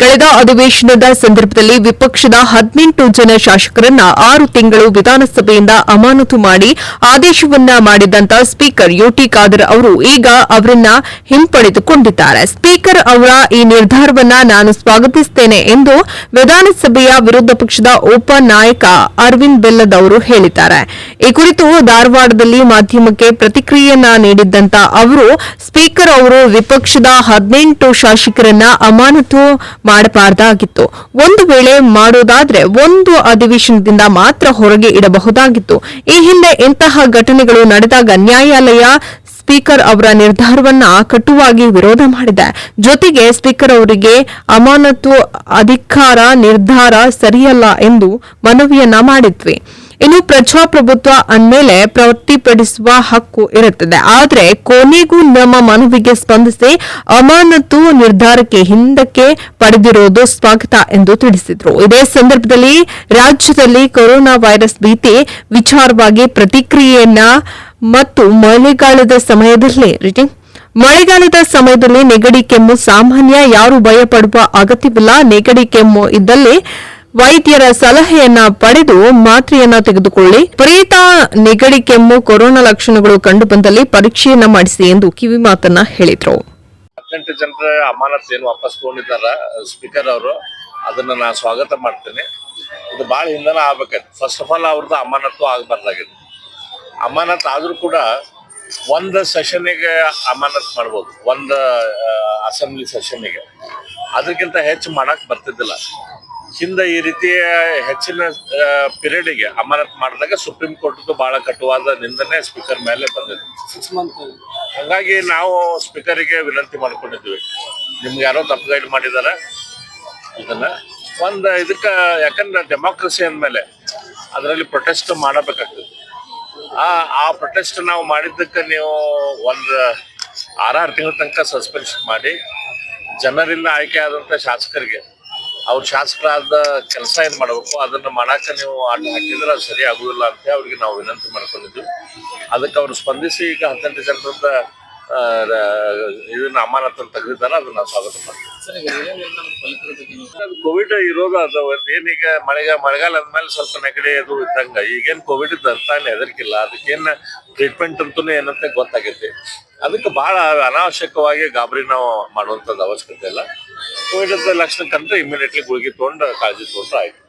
ಕಳೆದ ಅಧಿವೇಶನದ ಸಂದರ್ಭದಲ್ಲಿ ವಿಪಕ್ಷದ 18 ಜನ ಶಾಸಕರನ್ನ 6 ತಿಂಗಳು ವಿಧಾನಸಭೆಯಿಂದ ಅಮಾನತು ಮಾಡಿ ಆದೇಶವನ್ನ ಮಾಡಿದಂತ ಸ್ಪೀಕರ್ ಯುಟಿ ಖಾದರ್ ಅವರು ಈಗ ಅವರನ್ನ ಹಿಂಪಡೆದುಕೊಂಡಿದ್ದಾರೆ. ಸ್ಪೀಕರ್ ಅವರ ಈ ನಿರ್ಧಾರವನ್ನ ನಾನು ಸ್ವಾಗತಿಸುತ್ತೇನೆ ಎಂದು ವಿಧಾನಸಭೆಯ ವಿರೋಧ ಪಕ್ಷದ ಉಪ ನಾಯಕ ಅರವಿಂದ್ ಬೆಲ್ಲದ್ ಅವರು ಹೇಳಿದ್ದಾರೆ. ಈ ಕುರಿತು ಧಾರವಾಡದಲ್ಲಿ ಮಾಧ್ಯಮಕ್ಕೆ ಪ್ರತಿಕ್ರಿಯೆಯನ್ನ ನೀಡಿದ್ದಂತ ಅವರು, ಸ್ಪೀಕರ್ ಅವರು ವಿಪಕ್ಷದ 18 ಶಾಸಕರನ್ನ ಅಮಾನತು ಮಾಡಬಾರದಾಗಿತ್ತು. ಒಂದು ವೇಳೆ ಮಾಡೋದಾದ್ರೆ ಒಂದು ಅಧಿವೇಶನದಿಂದ ಮಾತ್ರ ಹೊರಗೆ ಇಡಬಹುದಾಗಿತ್ತು. ಈ ಹಿಂದೆ ಇಂತಹ ಘಟನೆಗಳು ನಡೆದಾಗ ನ್ಯಾಯಾಲಯ ಸ್ಪೀಕರ್ ಅವರ ನಿರ್ಧಾರವನ್ನ ಕಟುವಾಗಿ ವಿರೋಧ ಮಾಡಿದೆ. ಜೊತೆಗೆ ಸ್ಪೀಕರ್ ಅವರಿಗೆ ಅಮಾನತು ಅಧಿಕಾರ ನಿರ್ಧಾರ ಸರಿಯಲ್ಲ ಎಂದು ಮನವಿಯನ್ನ ಮಾಡಿದ್ವಿ. ಇನ್ನು ಪ್ರಜಾಪ್ರಭುತ್ವ ಅಂದಮೇಲೆ ಪ್ರತಿಭಟಿಸುವ ಹಕ್ಕು ಇರುತ್ತದೆ. ಆದರೆ ಕೊನೆಗೂ ನಮ್ಮ ಮನವಿಗೆ ಸ್ಪಂದಿಸಿ ಅಮಾನತು ನಿರ್ಧಾರಕ್ಕೆ ಹಿಂದಕ್ಕೆ ಪಡೆದಿರುವುದು ಸ್ವಾಗತ ಎಂದು ತಿಳಿಸಿದರು. ಇದೇ ಸಂದರ್ಭದಲ್ಲಿ ರಾಜ್ಯದಲ್ಲಿ ಕೊರೋನಾ ವೈರಸ್ ಭೀತಿ ವಿಚಾರವಾಗಿ ಪ್ರತಿಕ್ರಿಯೆಯನ್ನ ಮತ್ತು ಮಳೆಗಾಲದ ಸಮಯದಲ್ಲಿ ನೆಗಡಿ ಕೆಮ್ಮು ಸಾಮಾನ್ಯ, ಯಾರು ಭಯಪಡುವ ಅಗತ್ಯವಿಲ್ಲ. ನೆಗಡಿ ಕೆಮ್ಮು ಇದ್ದಲ್ಲಿ ವೈದ್ಯರ ಸಲಹೆಯನ್ನ ಪಡೆದು ಮಾತ್ರೆಯನ್ನ ತೆಗೆದುಕೊಳ್ಳಿ. ವಿಪರೀತ ನೆಗಡಿ ಕೆಮ್ಮು ಕೊರೋನಾ ಲಕ್ಷಣಗಳು ಕಂಡು ಬಂದಲ್ಲಿ ಪರೀಕ್ಷೆಯನ್ನ ಮಾಡಿಸಿ ಎಂದು ಕಿವಿ ಮಾತನ್ನ ಹೇಳಿದ್ರು. 18 ಜನರ ಅಮಾನತ್ ಏನು ವಾಪಸ್ ತಗೊಂಡಿದ್ದಾರ ಸ್ಪೀಕರ್ ಅವರು, ಅದನ್ನ ನಾನು ಸ್ವಾಗತ ಮಾಡ್ತೇನೆ. ಇದು ಬಹಳ ಹಿಂದನ ಆಗ್ಬೇಕಾಯ್ತು. ಫಸ್ಟ್ ಆಫ್ ಆಲ್ ಅವ್ರದ್ದು ಅಮಾನತ್ತು ಆಗಬಾರ್ದಾಗಿದೆ. ಅಮಾನತ್ ಆದ್ರೂ ಕೂಡ ಒಂದು ಸೆಷನ್ಗೆ ಅಮಾನತ್ ಮಾಡ್ಬೋದು, ಒಂದು ಅಸೆಂಬ್ಲಿ ಸೆಷನ್ಗೆ. ಅದಕ್ಕಿಂತ ಹೆಚ್ಚು ಮಾಡಕ್ ಬರ್ತಿದ್ದಿಲ್ಲ. ಹಿಂದೆ ಈ ರೀತಿಯ ಹೆಚ್ಚಿನ ಪೀರಿಯಡ್ಗೆ ಅಮಾನತ್ ಮಾಡಿದಾಗ ಸುಪ್ರೀಂ ಕೋರ್ಟ್ದು ಬಹಳ ಕಟುವಾದ ನಿಂದನೆ ಸ್ಪೀಕರ್ ಮೇಲೆ ಬಂದಿದೆ. 6 months. ಹಾಗಾಗಿ ನಾವು ಸ್ಪೀಕರ್ಗೆ ವಿನಂತಿ ಮಾಡ್ಕೊಂಡಿದ್ವಿ, ನಿಮ್ಗೆ ಯಾರೋ ತಪ್ಪು ಗೈಡ್ ಮಾಡಿದಾರ ಇದನ್ನ ಒಂದು ಇದಕ್ಕೆ. ಯಾಕಂದ್ರೆ ಡೆಮಾಕ್ರಸಿ ಅಂದಮೇಲೆ ಅದರಲ್ಲಿ ಪ್ರೊಟೆಸ್ಟ್ ಮಾಡಬೇಕಾಗ್ತದೆ. ಆ ಪ್ರೊಟೆಸ್ಟ್ ನಾವು ಮಾಡಿದ್ದಕ್ಕೆ ನೀವು ಒಂದು 6 ತಿಂಗಳ ತನಕ ಸಸ್ಪೆನ್ಷನ್ ಮಾಡಿ ಜನರಿಂದ ಆಯ್ಕೆ ಆದಂಥ ಶಾಸಕರಿಗೆ ಅವ್ರ ಶಾಸಕರಾದ ಕೆಲಸ ಏನ್ ಮಾಡಬೇಕು ಅದನ್ನ ಮಾಡಾಕ ನೀವು ಅಡ್ಡ ಹಾಕಿದ್ರೆ ಅದು ಸರಿ ಆಗುದಿಲ್ಲ ಅಂತ ಅವ್ರಿಗೆ ನಾವು ವಿನಂತಿ ಮಾಡ್ಕೊಂಡಿದ್ವಿ. ಅದಕ್ಕೆ ಅವ್ರು ಸ್ಪಂದಿಸಿ ಈಗ 18 ಜನರಿಂದ ಇದನ್ನ ಅಮಾನತನ್ನು ತೆಗೆದಿದ್ದಾರೆ. ಅದನ್ನ ಸ್ವಾಗತ ಮಾಡ್ತೀವಿ. ಕೋವಿಡ್ ಇರೋದು ಅದು ಏನೀಗ ಮಳೆಗಾಲ ಅಂದ್ಮೇಲೆ ಸ್ವಲ್ಪ ನೆಗಡಿ ಅದು ಇದ್ದಂಗ. ಈಗೇನ್ ಕೋವಿಡ್ ಅಂತ ಹೆದರ್ಕಿಲ್ಲ. ಅದಕ್ಕೇನ್ ಟ್ರೀಟ್ಮೆಂಟ್ ಅಂತೂ ಏನಂತ ಗೊತ್ತಾಗೈತಿ. ಅದಕ್ಕೆ ಬಹಳ ಅನಾವಶ್ಯಕವಾಗಿ ಗಾಬರಿ ನಾವು ಮಾಡುವಂತದ್ದು ಅವಶ್ಯಕತೆ ಇಲ್ಲ. ಕೋವಿಡ್ ಲಕ್ಷಣ ಕಂಡ್ರೆ ಇಮಿಡಿಯೇಟ್ಲಿ ಗುಳಿಗೆ ತಗೊಂಡು ಕಾಳಜಿ ತಗೊಂಡ್ರೆ ಆಯ್ತು.